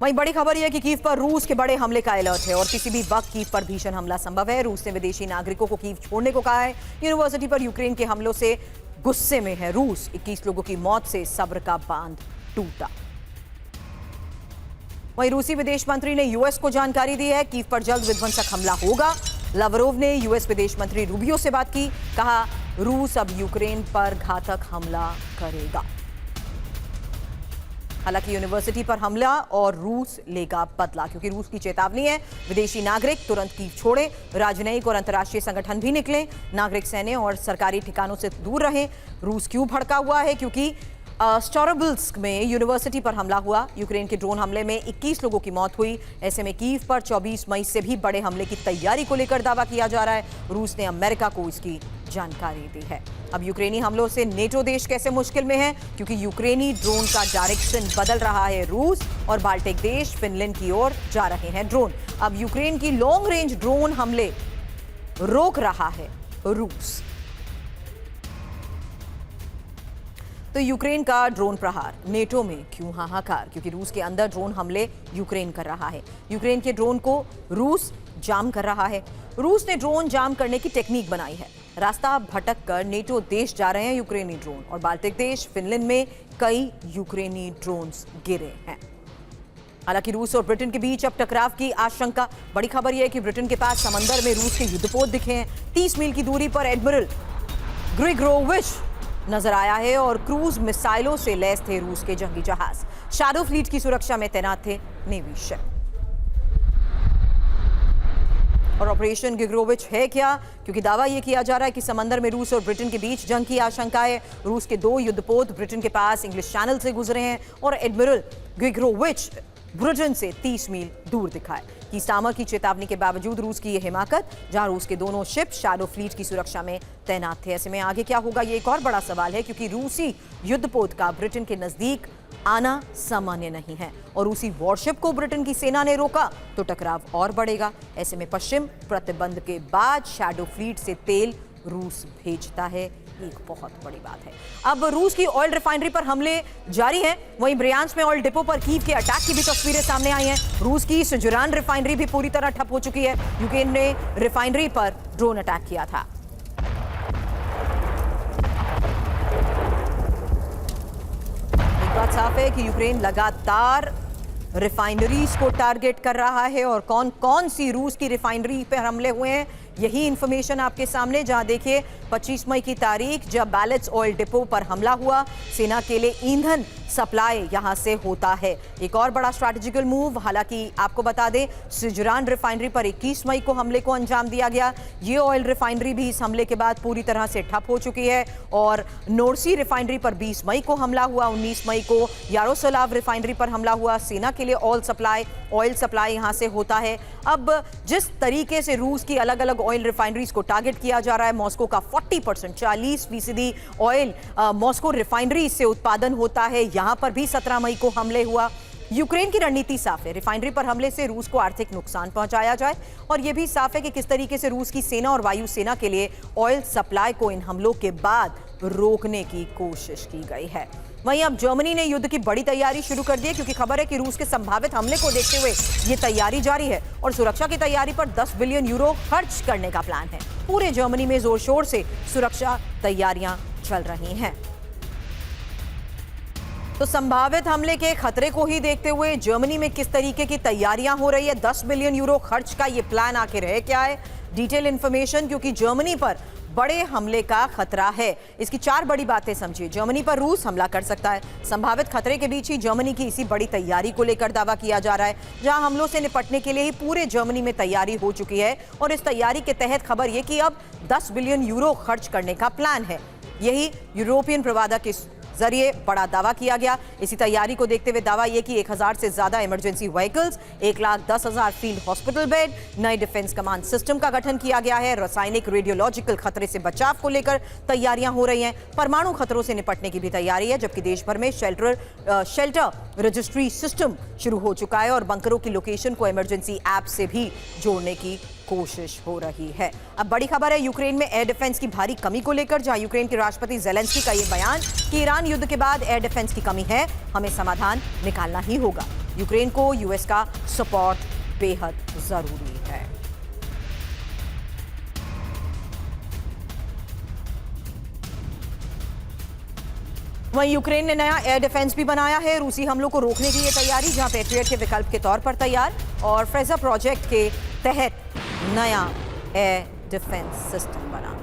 वहीं बड़ी खबर यह है कि कीव पर रूस के बड़े हमले का अलर्ट है और किसी भी वक्त कीव पर भीषण हमला संभव है। रूस ने विदेशी नागरिकों को कीव छोड़ने को कहा है। यूनिवर्सिटी पर यूक्रेन के हमलों से गुस्से में है रूस। 21 लोगों की मौत से सब्र का बांध टूटा। वहीं रूसी विदेश मंत्री ने यूएस को जानकारी दी है कीव पर जल्द विध्वंसक हमला होगा। लावरोव ने यूएस विदेश मंत्री रूबियो से बात की, कहा रूस अब यूक्रेन पर घातक हमला करेगा। हालांकि यूनिवर्सिटी पर हमला और रूस लेगा बदला, क्योंकि रूस की चेतावनी है विदेशी नागरिक तुरंत कीव छोड़े। राजनयिक और अंतर्राष्ट्रीय संगठन भी निकले, नागरिक सैन्य और सरकारी ठिकानों से दूर रहें। रूस क्यों भड़का हुआ है? क्योंकि स्टोरोबिल्स्क में यूनिवर्सिटी पर हमला हुआ। यूक्रेन के ड्रोन हमले में 21 लोगों की मौत हुई। ऐसे में कीव पर 24 मई से भी बड़े हमले की तैयारी को लेकर दावा किया जा रहा है। रूस ने अमेरिका को इसकी जानकारी दी है। अब यूक्रेनी हमलों से नेटो देश कैसे मुश्किल में है? क्योंकि यूक्रेनी ड्रोन का डायरेक्शन बदल रहा है। रूस और बाल्टिक देश फिनलैंड की ओर जा रहे हैं ड्रोन। अब यूक्रेन की लॉन्ग रेंज ड्रोन हमले रोक रहा है रूस। तो यूक्रेन का ड्रोन प्रहार, नेटो में क्यों हाहाकार? क्योंकि रूस के अंदर ड्रोन हमले यूक्रेन कर रहा है। यूक्रेन के ड्रोन को रूस जाम कर रहा है। रूस ने ड्रोन जाम करने की टेक्निक बनाई है। रास्ता भटक कर नेटो देश जा रहे हैं यूक्रेनी ड्रोन, और बाल्टिक देश फिनलैंड में कई यूक्रेनी ड्रोन्स गिरे हैं। हालांकि रूस और ब्रिटेन के बीच अब टकराव की आशंका। बड़ी खबर यह है कि ब्रिटेन के पास समंदर में रूस के युद्धपोत दिखे हैं। 30 मील की दूरी पर एडमिरल ग्रिगोरोविच नजर आया है और क्रूज मिसाइलों से लैस थे रूस के जंगी जहाज। शैडो फ्लीट की सुरक्षा में तैनात थे नेवी शिप। और ऑपरेशन ग्रिगोरोविच है क्या? क्योंकि दावा यह किया जा रहा है कि समंदर में रूस और ब्रिटेन के बीच जंग की आशंका है। रूस के 2 युद्धपोत ब्रिटेन के पास इंग्लिश चैनल से गुजरे हैं और एडमिरल ग्रिगोरोविच ब्रिटेन से 30 मील दूर दिखाए। ईस्ट आर्मर की चेतावनी के बावजूद रूस की यह हिमाकत, जहां रूस के दोनों शिप शैडो फ्लीट की सुरक्षा में तैनात थे। ऐसे में आगे क्या होगा, ये एक और बड़ा सवाल है, क्योंकि रूसी युद्धपोत का ब्रिटेन के नजदीक आना सामान्य नहीं है और रूसी वॉरशिप को ब्रिटेन की सेना ने रोका तो टकराव और बढ़ेगा। ऐसे में पश्चिम प्रतिबंध के बाद शैडो फ्लीट से तेल रूस भेजता है, एक बहुत बड़ी बात है। अब रूस की ऑयल रिफाइनरी पर हमले जारी हैं। वहीं ब्रियांस्क में ऑयल डिपो पर कीव के अटैक की भी तस्वीरें सामने आई हैं। रूस की सिजुरान रिफाइनरी भी पूरी तरह ठप हो चुकी है। यूक्रेन ने रिफाइनरी पर ड्रोन अटैक किया था। एक बात साफ है कि यूक्रेन लगातार रिफाइनरीज को टारगेट कर रहा है, और कौन कौन सी रूस की रिफाइनरी पर हमले हुए हैं यही इंफॉर्मेशन आपके सामने। जहां देखिए 25 मई की तारीख जब बैलेट्स ऑयल डिपो पर हमला हुआ, सेना के लिए ईंधन सप्लाई यहां से होता है। एक और बड़ा स्ट्रैटेजिकल मूव। हालांकि आपको बता दें सिजुरान रिफाइनरी पर 21 मई को हमले को अंजाम दिया गया। ये ऑयल रिफाइनरी भी इस हमले के बाद पूरी तरह से ठप हो चुकी है। और नोर्सी रिफाइनरी पर 20 मई को हमला हुआ। 19 मई को यारोस्लाव रिफाइनरी पर हमला हुआ। सेना के लिए ऑयल सप्लाई यहां से होता है। अब जिस तरीके से रूस की अलग अलग ऑयल रिफाइनरीज को टारगेट किया जा रहा है, मॉस्को का 40% 40% ऑयल मॉस्को रिफाइनरी से उत्पादन होता है। यहां पर भी 17 मई को हमले हुआ। यूक्रेन की रणनीति साफ है, रिफाइनरी पर हमले से रूस को आर्थिक नुकसान पहुंचाया जाए, और यह भी साफ है कि किस तरीके से रूस की सेना और वायुसेना के लिए ऑयल सप्लाई को इन हमलों के बाद रोकने की कोशिश की गई है। वहीं अब जर्मनी ने युद्ध की बड़ी तैयारी शुरू कर दी है, क्योंकि खबर है कि रूस के संभावित हमले को देखते हुए ये तैयारी जारी है और सुरक्षा की तैयारी पर 10 बिलियन यूरो खर्च करने का प्लान है। पूरे जर्मनी में जोर शोर से सुरक्षा तैयारियां चल रही हैं। तो संभावित हमले के खतरे को ही देखते हुए जर्मनी में किस तरीके की तैयारियां हो रही है, 10 बिलियन यूरो खर्च का ये प्लान आखिर है क्या है? डिटेल इंफॉर्मेशन, क्योंकि जर्मनी पर बड़े हमले का खतरा है। इसकी 4 बड़ी बातें समझिए। जर्मनी पर रूस हमला कर सकता है। संभावित खतरे के बीच ही जर्मनी की इसी बड़ी तैयारी को लेकर दावा किया जा रहा है, जहां हमलों से निपटने के लिए ही पूरे जर्मनी में तैयारी हो चुकी है। और इस तैयारी के तहत खबर यह कि अब 10 बिलियन यूरो खर्च करने का प्लान है। यही यूरोपियन प्रवक्ता के जरिए बड़ा दावा किया गया। इसी तैयारी को देखते हुए दावा यह कि 1000 से ज्यादा emergency vehicles, 1,10,000 field hospital bed, नए डिफेंस कमांड सिस्टम का गठन किया गया है। रासायनिक रेडियोलॉजिकल खतरे से बचाव को लेकर तैयारियां हो रही हैं। परमाणु खतरों से निपटने की भी तैयारी है, जबकि देश भर में शेल्टर रजिस्ट्री सिस्टम शुरू हो चुका है और बंकरों की लोकेशन को इमरजेंसी ऐप से भी जोड़ने की कोशिश हो रही है। अब बड़ी खबर है यूक्रेन में एयर डिफेंस की भारी कमी को लेकर, जहां यूक्रेन के राष्ट्रपति ज़ेलेंस्की का यह बयान कि ईरान युद्ध के बाद एयर डिफेंस की कमी है, हमें समाधान निकालना ही होगा। यूक्रेन को यूएस का सपोर्ट बेहद जरूरी है। वहीं यूक्रेन ने नया एयर डिफेंस भी बनाया है। रूसी हमलों को रोकने की ये तैयारी, जहां पैट्रियट के विकल्प के तौर पर तैयार, और फ्रेजा प्रोजेक्ट के तहत नया एयर डिफेंस सिस्टम बना।